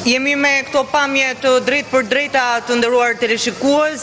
Jemi me këto pamje të drejt për drejta të nderuar teleshikues.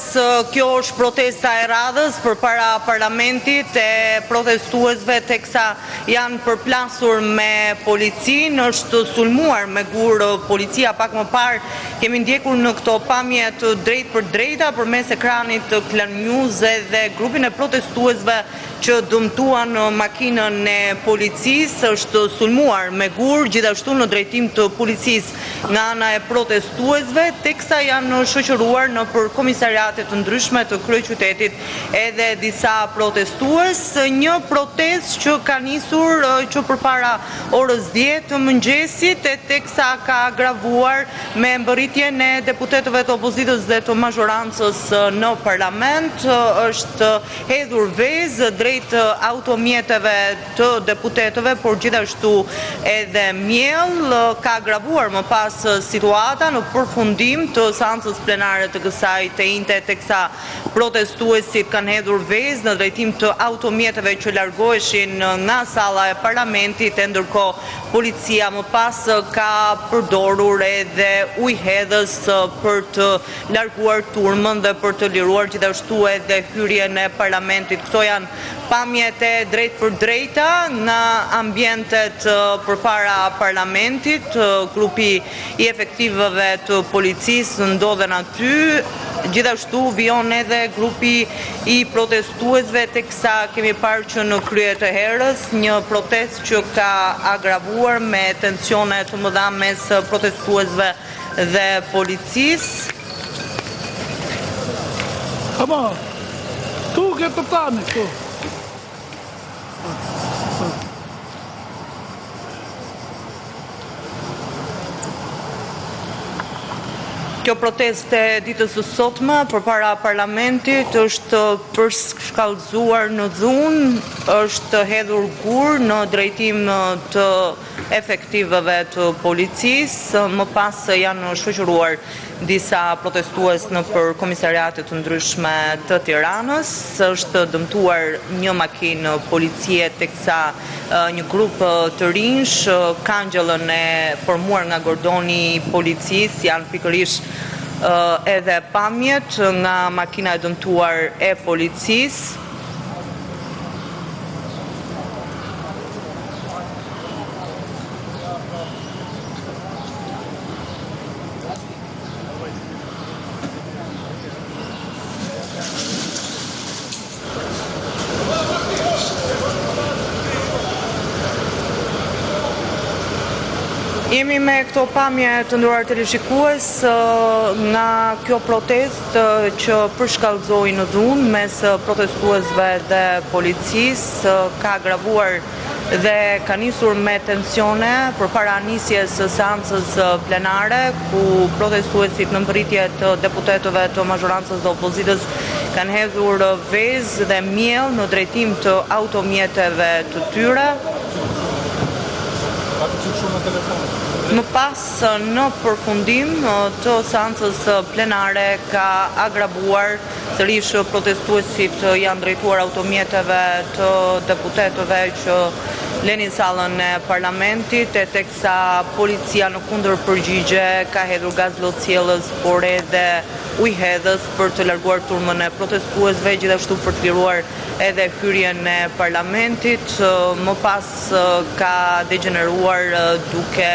Kjo është protesta e radhës përpara parlamentit e protestuesve teksa janë përplasur me policin, është sulmuar me gur policia. Pak më parë kemi ndjekur në këto pamje të drejt për drejta përmes ekranit të Klan News dhe grupin e protestuesve që dëmtuan makinën e policisë, është sulmuar me gur, gjithashtu në drejtim të policisë nga ana e protestuesve, teksa janë shoqëruar në për komisariate të ndryshme të kryeqytetit edhe disa protestues. Një protestë që ka nisur që përpara orës 10 të mëngjesit, e teksa ka agravuar me mbërritjen e deputetëve të opozitës dhe të mazhorancës në parlament, është hedhur vezë drejt automjeteve të deputetëve, por gjithashtu edhe miell. Ka agravuar më pas situata në përfundim të seancës plenare të kësaj të njëjte, teksa protestuesit kanë hedhur vezë në drejtim të automjeteve që largoheshin nga salla e parlamentit, e ndërkohë policia më pas ka përdorur edhe ujëhedhës për të larguar turmën dhe për të liruar gjithashtu edhe hyrjen e parlamentit. Këto janë pamjet e drejt për drejta nga ambientet përpara parlamentit. Grupi i efektivëve të policisë ndodhen aty, gjithashtu vijon edhe grupi i protestuesve, teksa kemi parë që në krye të herës një protestë që ka agravuar me tensione të mëdha mes protestuesve dhe policisë. Ama, tu ke të tani, tu. Kjo proteste ditës së sotme përpara parlamentit është përshkallëzuar në dhunë, është hedhur gur në drejtim të efektivëve të policisë, më pas janë shoqëruar disa protestues në për komisariate të ndryshme të Tiranës, është dëmtuar një makinë policie, teksa një grup të rinj kangjëllën e formuar nga gordoni i policisë, janë pikërisht edhe pamjet nga makina e dëmtuar e policisë. Jemi me këto pamje të nderuar teleshikues nga kjo protestë që përshkallëzoi në dhunë mes protestuesve dhe policisë, ka agravuar dhe ka nisur me tensione përpara nisjes së seancës plenare, ku protestuesit në mbërritje të deputetëve të mazhorancës dhe opozitës kanë hedhur vezë dhe miell në drejtim të automjeteve të tyre. Më pas në përfundim të seancës plenare ka agravuar, sërish protestuesit janë drejtuar automjeteve të deputetëve që lenin sallën e parlamentit, e teksa policia në kundër përgjigje ka hedhur gaz lotësielës, por edhe ujëhedhës për të larguar turmën e protestuesve, gjithashtu për të liruar edhe hyrjen e parlamentit. Më pas ka degeneruar duke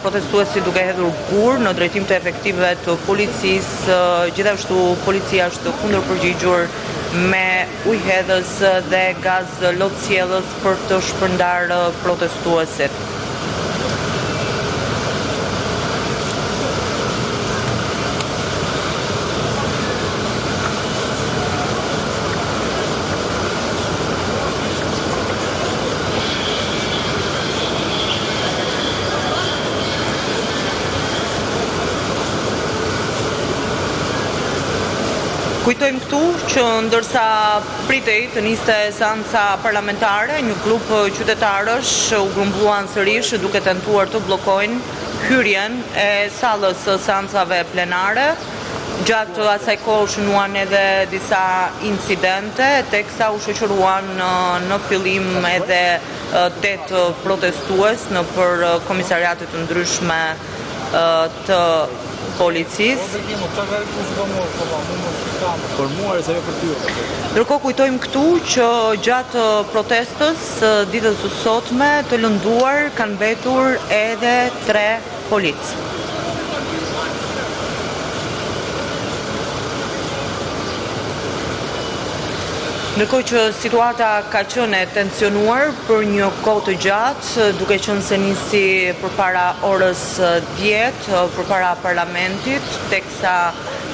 protestuesi duke hedhur gur në drejtim të efektive të policisë, gjithashtu policia është kundër përgjigjur me ujëhedhës dhe gaz lotësielës për të shpërndarë protestuesit. Kujtojmë këtu që ndërsa pritej të niste seanca parlamentare, një grup qytetarësh u grumbulluan sërish duke tentuar të bllokojnë hyrjen e sallës së seancave plenare. Gjatë asaj kohë u shënuan edhe disa incidente, teksa u shoqëruan në fillim edhe 8 protestues në për komisariatet të ndryshme të policisë. Ndërkohë kujtojmë këtu që gjatë protestës ditës së sotme të lënduar kanë mbetur edhe 3 policë. Ndërkohë që situata ka qenë e tensionuar për një kohë të gjatë, duke qenë se nisi përpara orës 10 përpara parlamentit, teksa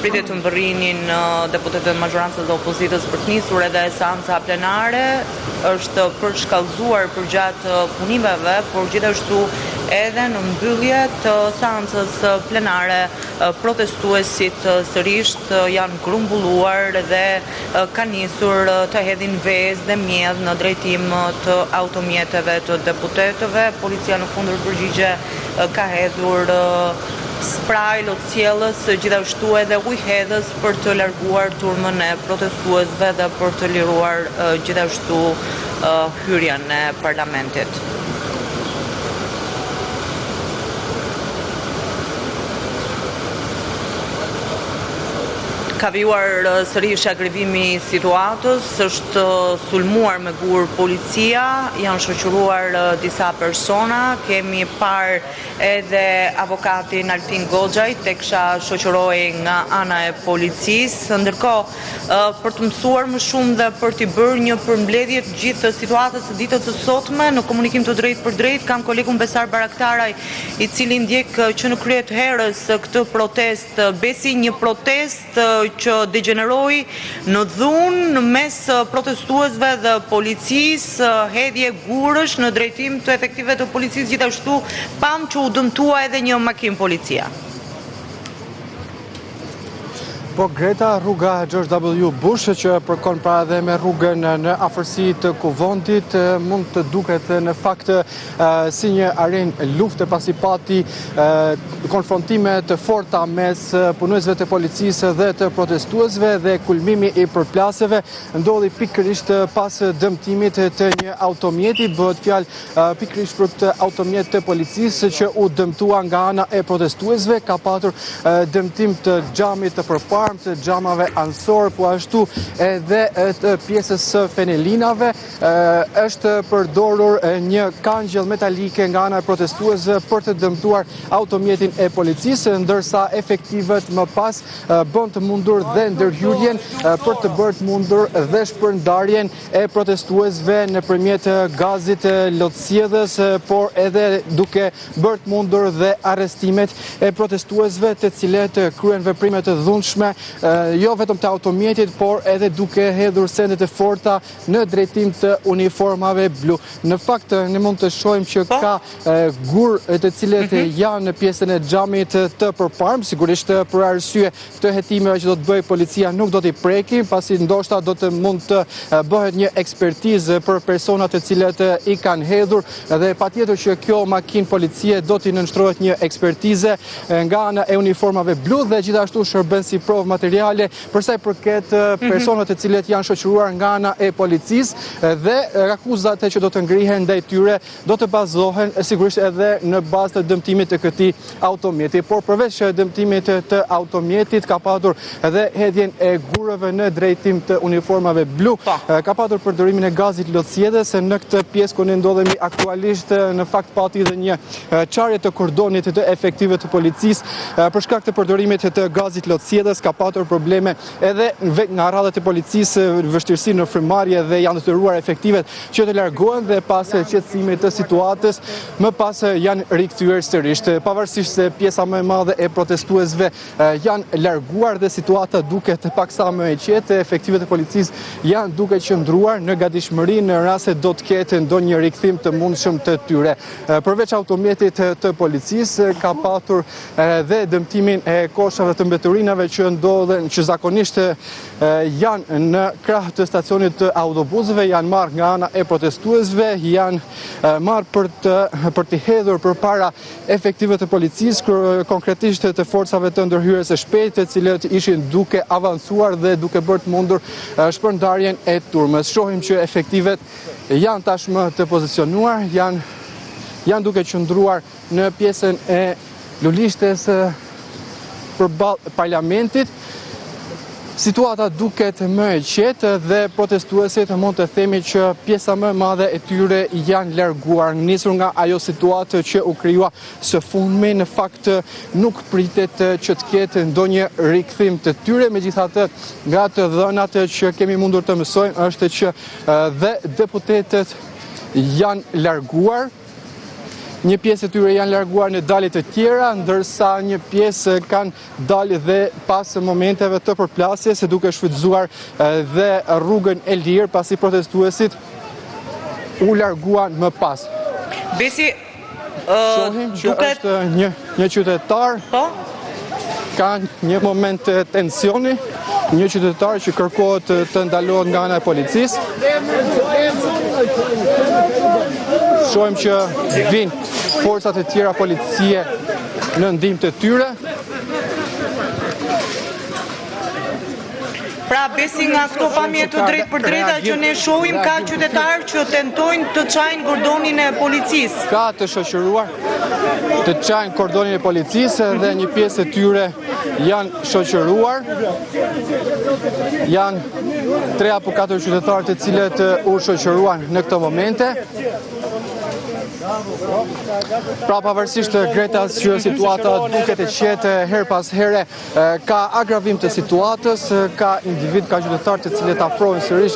pritet të mbërrinin deputetët e majorancës dhe opozitës për të nisur edhe seanca plenare, është përshkallëzuar përgjatë punimeve, por gjithashtu edhe në mbyllje të seancës plenare protestuesit sërish janë grumbulluar dhe kanë nisur të hedhin vezë dhe mjedh në drejtim të automjeteve të deputetëve. Policia në kundër përgjigje ka hedhur spraj lotësielës, gjithashtu edhe ujëhedhës për të larguar turmën e protestuesve dhe për të liruar gjithashtu hyrjen e parlamentit. Ka vijuar sërish agrivimi i situatës, është sulmuar me gur policia, janë shoqëruar disa persona, kemi parë edhe avokatin Altin Goxhaj, teksha shoqëroi nga ana e policisë. Ndërkohë, për të mësuar më shumë dhe për t'i bërë një përmbledhje të gjithë të situatës së ditës së sotme, në komunikim të drejtë për drejtë, kam kolegun Besar Baraktaraj, i cili ndjek që në krye të herës këtë protest, besi një protest që degeneroi në dhunë mes protestuesve dhe policisë, hedhje gurësh në drejtim të efektive të policisë, gjithashtu pam që u dëmtua edhe një makinë policia. Po Greta, rruga George W. Bush që përkon pra edhe me rrugën në afërsi të Kuvendit mund të duket në fakt si një arenë lufte, pasi pati konfrontime të forta mes punuesve të policisë dhe të protestuesve, dhe kulmimi i përplasjeve ndodhi pikërisht pas dëmtimit të një automjeti. Bëhet fjalë pikërisht për këtë automjet të policisë që u dëmtua nga ana e protestuesve, ka patur dëmtim të xhamit të përparë, të xhamave ansor, po ashtu edhe të pjesës së fenelinave. Është përdorur një kangjëll metalike nga ana e protestuesve për të dëmtuar automjetin e policisë, ndërsa efektivet më pas bën të mundur dhe ndërhyrjen për të bërë të mundur dhe shpërndarjen e protestuesve nëpërmjet gazit lotësiedhës, por edhe duke bërë të mundur dhe arrestimet e protestuesve të cilët kryen veprime të dhunshme jo vetëm të automjetit, por edhe duke hedhur sendet e forta në drejtim të uniformave blu. Në fakt, ne mund të shohim që ka gurë të cilet janë në pjesën e xhamit të përparm, sigurisht për arsye të hetimeve që do të bëjë policia nuk do t'i preki, pasi ndoshta do të mund të bëhet një ekspertizë për personat të cilët i kanë hedhur dhe patjetër që kjo makinë policie do t'i nënshtrohet një ekspertize nga ana e uniformave blu dhe gjithashtu shërben si provë materiale për sa i përket personat të cilët janë shoqëruar nga ana e policisë dhe akuzat që do të ngrihen ndaj tyre do të bazohen sigurisht edhe në bazë të dëmtimit të këtij automjeti. Por përveç dëmtimit të automjetit ka patur edhe hedhjen e gurëve në drejtim të uniformave blu, ka patur përdorimin e gazit lotësjedhës në këtë pjesë ku ne ndodhemi aktualisht. Në fakt pati dhe një çarje të kordonit të efektive të policisë për shkak të përdorimit të gazit lotësjedhës. Ka patur probleme edhe nga radhët e policisë, vështirësi në frymëmarrje dhe janë detyruar efektivet që të largohen dhe pas qetësimit të situatës më pas janë rikthyer sërish. Pavarësisht se pjesa më e madhe e protestuesve janë larguar dhe situata duket paksa më e qetë, efektivet e policisë janë duke qëndruar në gatishmëri në rast se do të ketë ndonjë rikthim të mundshëm të tyre. Përveç automjetit të policisë ka patur dhe dëmtimin e koshave të mbeturinave që ndodhen, që zakonisht janë në krah të stacionit të autobusëve, janë marrë nga ana e protestuesve, janë marrë për të hedhur përpara efektive të policisë, konkretisht të forcave të ndërhyrjes së shpejtë, të cilët ishin duke avancuar dhe duke bërë të mundur shpërndarjen e turmës. Shohim që efektivet janë tashmë të pozicionuar, janë duke qëndruar në pjesën e lulishtes përballë parlamentit. Situata duket më e qetë dhe protestuesit mund të themi që pjesa më e madhe e tyre janë larguar, nisur nga ajo situatë që u krijua së fundmi. Në fakt nuk pritet që të ketë ndonjë rikthim të tyre, megjithatë nga të dhënat që kemi mundur të mësojmë është që dhe deputetët janë larguar. Një pjesë e tyre janë larguar në dalje të tjera, ndërsa një pjesë kanë dalë dhe pas momenteve të përplasjes, duke shfrytzuar dhe rrugën e lirë, pasi protestuesit u larguan më pas. Besi, shohim që është një qytetar, ka një moment të tensioni, një qytetar që kërkohet të ndalohet nga ana e policisë. Shohim që vinë forcat e tjera policie në ndihmë të tyre. Pra, besi nga këto pamje të drejt për drejta që ne shohim, ka qytetarë që tentojnë të çajnë kordonin e policisë. Ka të shoqëruar të çajnë kordonin e policisë dhe një pjesë e tyre janë shoqëruar. Janë 3 apo 4 qytetarë të cilët u shoqëruan në këto momente. Pra pavarësisht Gretas që situata duket e qetë her pas here, ka agravim të situatës, ka individ, ka qytetarë të cilët afrohen sërish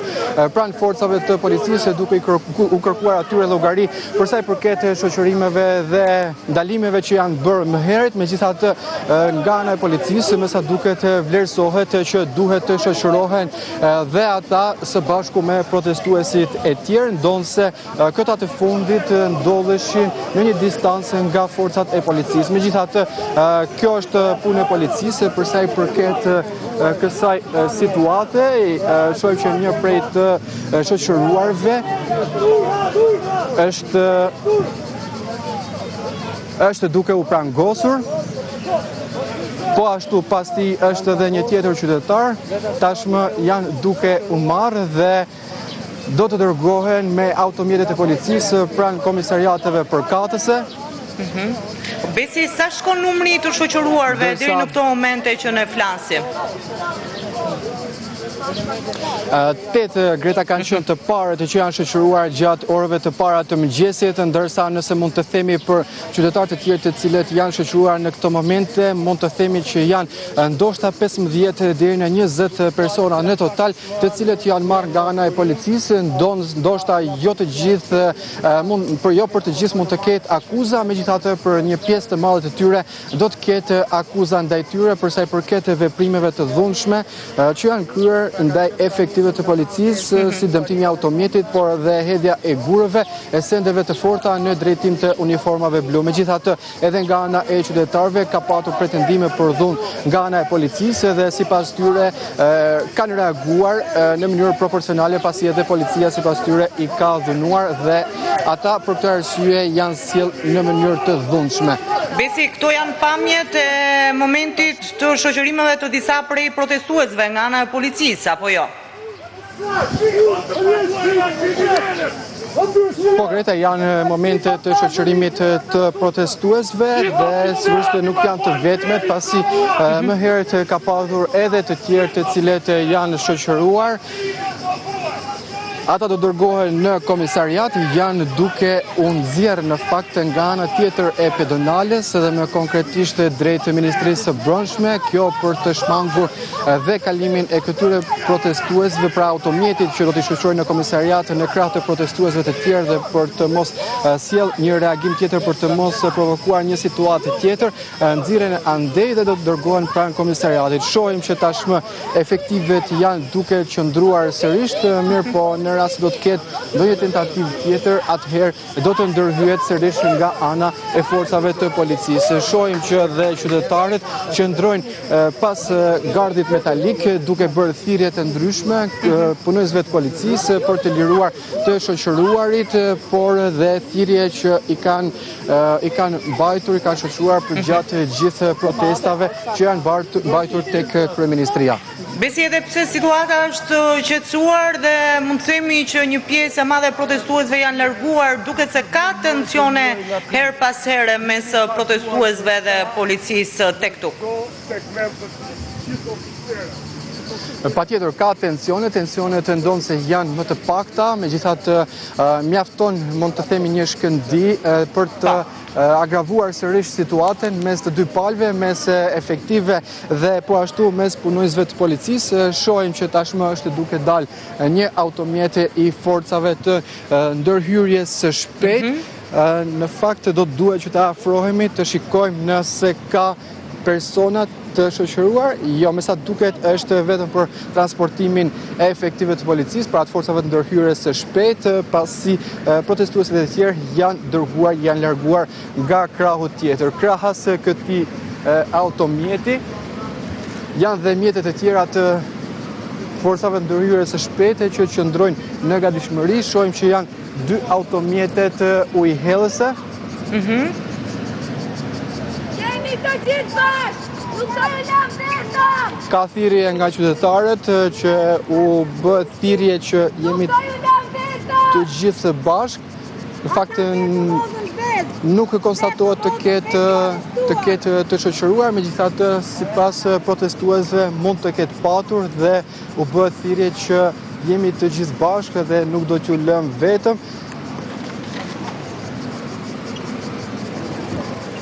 pranë forcave të policisë duke u kërkuar atyre llogari për sa i përket shoqërimeve dhe ndalimeve që janë bërë më herët. Megjithatë nga ana e policisë më sa duket vlerësohet që duhet të shoqërohen dhe ata së bashku me protestuesit e tjerë, ndonse këta të fundit ndodheshin në një distancë nga forcat e policisë. Megjithatë, kjo është punë e policisë për sa i përket kësaj situate. Shohim që një prej të shoqëruarve është duke u prangosur. Po ashtu pas tij është edhe një tjetër qytetar, tashmë janë duke u marrë dhe do të dërgohen me automjetet e policisë pranë komisariateve përkatëse. Besi, sa shkon numri të shoqëruarve deri në këto momente që ne flasim? 8 greta kanë qenë të parët që janë shoqëruar gjatë orëve të para të mëngjesit, ndërsa nëse mund të themi për qytetarët e tjerë të cilët janë shoqëruar në këto momente, mund të themi që janë ndoshta 15 deri në 20 persona në total, të cilët janë marrë nga ana e policisë, ndoshta jo të gjithë për të gjithë mund të ketë akuza, megjithatë për një pjesë të madhe të tyre do të ketë akuza ndaj tyre për sa i përket veprimeve të dhunshme që janë kryer ndaj efektive të policisë, si dëmtimi i automjetit, por dhe hedhja e gurëve, e sendeve të forta në drejtim të uniformave blu. Megjithatë, edhe nga ana e qytetarëve ka patur pretendime për dhunë nga ana e policisë dhe sipas tyre kanë reaguar në mënyrë proporcionale pasi edhe policia sipas tyre i ka dhunuar dhe ata për këtë arsye janë sjellë në mënyrë të dhunshme. Besi, këto janë pamjet e momentit të shoqërimeve të disa prej protestuesve nga ana e policisë, apo jo? Po, Greta, janë momente të shoqërimit të protestuesve dhe sigurisht nuk janë të vetmet, pasi më herët ka pasur edhe të tjerë të cilët janë shoqëruar. Ata do dërgohen në komisariat, janë duke u nxjerrë në fakt nga ana tjetër e pedonales dhe më konkretisht drejt Ministrisë së Brendshme, kjo për të shmangur dhe kalimin e këtyre protestuesve pra automjetit që do t'i shoqërojnë në komisariat në krah të protestuesve të tjerë dhe për të mos sjell një reagim tjetër, për të mos provokuar një situatë tjetër, nxirren andej dhe do të dërgohen pranë komisariatit. Shohim që tashmë efektivet janë duke qëndruar sërish, mirë po në rast do të ketë ndonjë tentativë tjetër, atëherë do të ndërhyet sërish nga ana e forcave të policisë. Shohim që dhe qytetarët qëndrojnë pas gardit metalik duke bërë thirrje të ndryshme punojësve të policisë për të liruar të shoqëruarit, por dhe thirrje që i kanë mbajtur, i kanë shoqëruar për gjatë gjithë protestave që janë mbajtur tek kryeministria. Besi, edhe pse situata është qetësuar dhe mund të themi që një pjesë e madhe e protestuesve janë larguar, duket se ka tensione her pas here mes protestuesve dhe policisë tek këtu. Patjetër ka tensionet ndonë se janë më të pakta, megjithatë mjafton mund të themi një shkëndi për të agravuar sërish situatën mes të dy palëve, mes efektive dhe po ashtu mes punojësve të policisë. Shohim që tashmë është duke dalë një automjet i forcave të ndërhyrjes së shpejt. Në fakt do të duhet që të afrohemi, të shikojmë nëse ka personat të shoqëruar, jo, me sa duket është vetëm për transportimin e efektive të policisë, pra të forcave të ndërhyrjes së shpejtë, pasi protestuesit e tjerë janë dërguar, janë larguar nga krahu tjetër. Krahas këtij automjeti janë dhe mjetet e tjera të forcave të ndërhyrjes së shpejtë që qëndrojnë në gatishmëri. Shohim që janë 2 automjetet ujëhellëse. Jemi të gjithë bashkë! Nuk do e lëm vetëm! Ka thirrje nga qytetarët që u bë thirrje që jemi të gjithë së bashkë. Në fakt nuk konstatohet të ketë të shoqëruar, megjithatë sipas protestuesve mund të ketë patur dhe u bë thirrje që jemi të gjithë bashkë dhe nuk do t'ju lëm vetëm.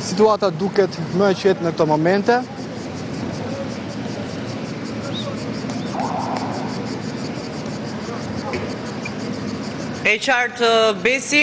Situata duket më e qetë në këto momente. E qartë, Besi,